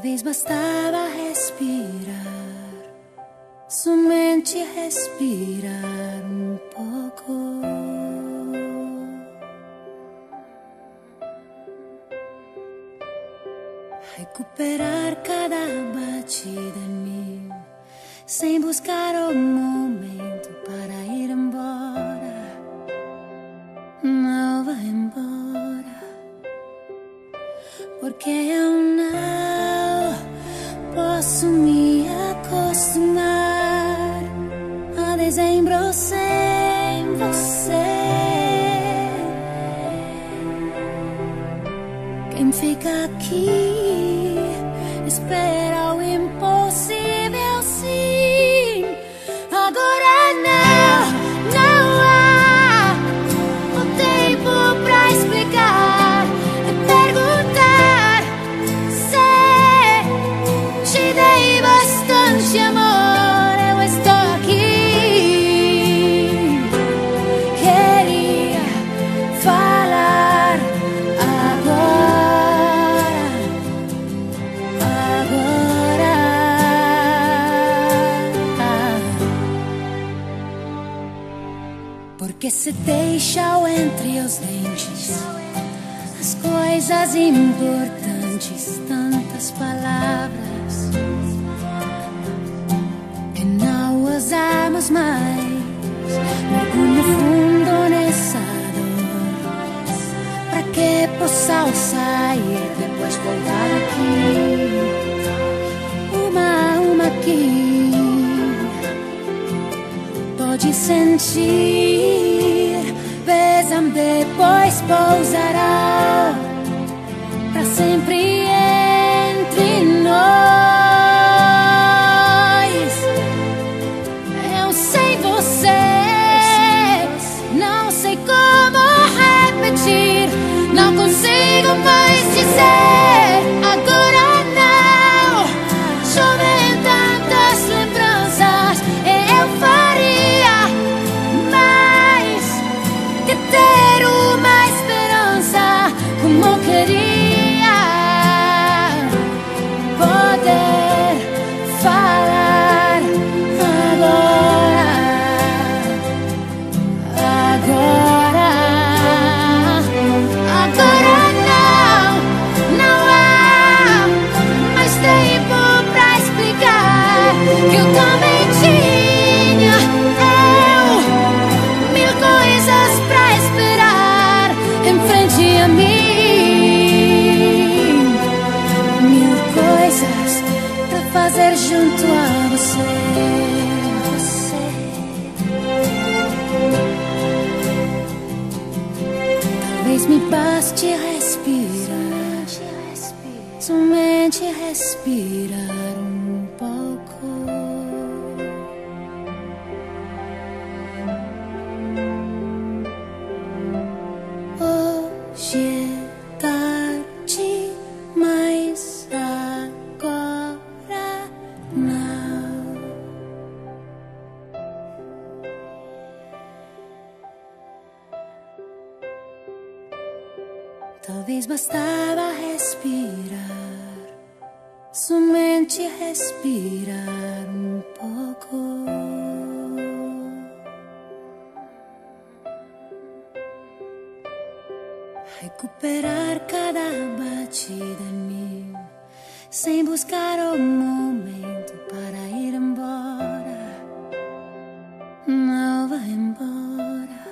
Talvez bastava respirar, somente respirar um pouco. Recuperar cada batida em mim, sem buscar o momento para ir embora. Não vá embora, porque eu não posso me acostumar a dezembro sem você. Quem fica aqui espera o impossível, sim. Agora não há o tempo pra explicar e perguntar se te dei bastante amor. Eu estou aqui, queria falar agora. Porque se deixou entre os dentes as coisas importantes, tantas palavras que não usamos mais. Mergulho fundo nessa dor, para que possa sair, depois voltar aqui, uma aqui. Pode sentir, besa-me, depois pousará pra sempre entre nós. Eu sei você, não sei como repetir, não consigo mais dizer. Agora não, chovem tantas lembranças, eu faria mais que ter uma esperança, como queria poder falar agora. Agora não há mais tempo pra explicar que eu também tinha mil coisas pra esperar em frente a mim, mil coisas pra fazer junto a você. Talvez me baste respirar, somente respirar um pouco. Hoje é tarde, mas agora não. Talvez bastava respirar, somente respirar um pouco. Recuperar cada batida em mim, sem buscar o momento para ir embora. Não vá embora,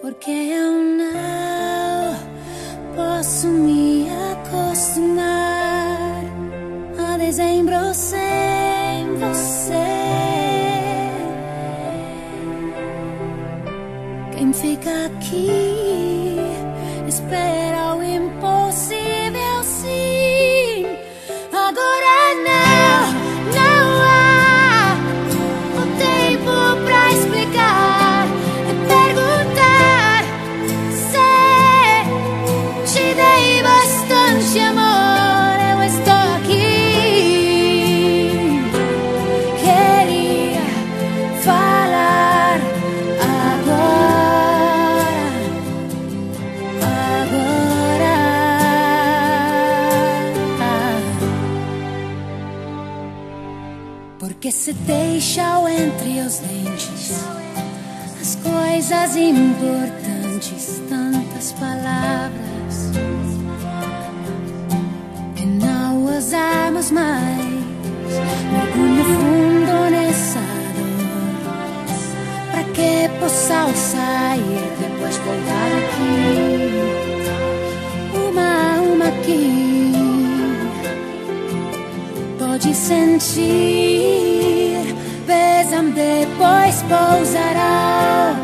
porque eu não posso me acostumar a dezembro sem você. Quem fica aqui espera o impossível, sim. Agora não há o tempo pra explicar e perguntar se te dei bastante amor. Eu estou aqui, queria falar agora. porque se deixam entre os dentes as coisas importantes, tantas palavras que não usamos mais. Mergulho fundo nessa dor para que possa sair, depois voltar aqui, uma aqui. Pode sentir, besa-me, depois pousará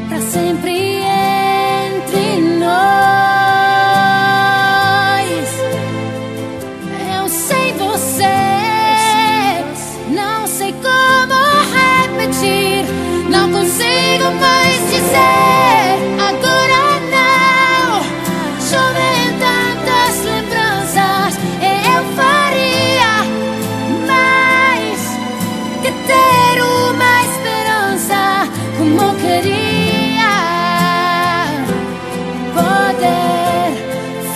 para sempre entre nós. Eu sei você, não sei como repetir, não consigo mais dizer agora não. Chovem tantas lembranças e eu faria mais que ter uma esperança, como queria poder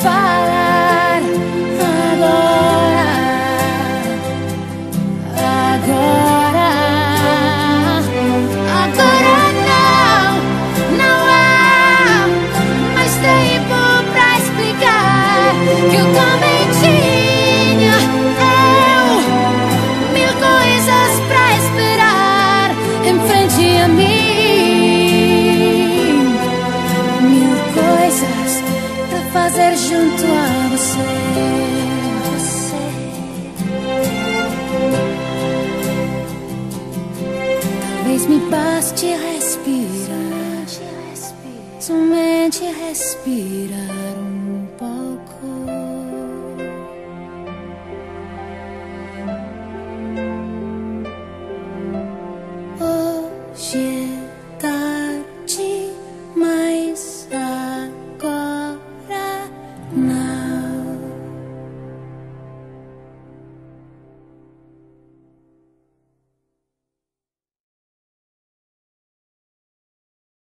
falar agora, agora não há mais tempo pra explicar que eu também tinha mil coisas pra esperar em frente a mim, mil coisas pra fazer junto a você. Talvez me baste respirar, somente respirar um pouco.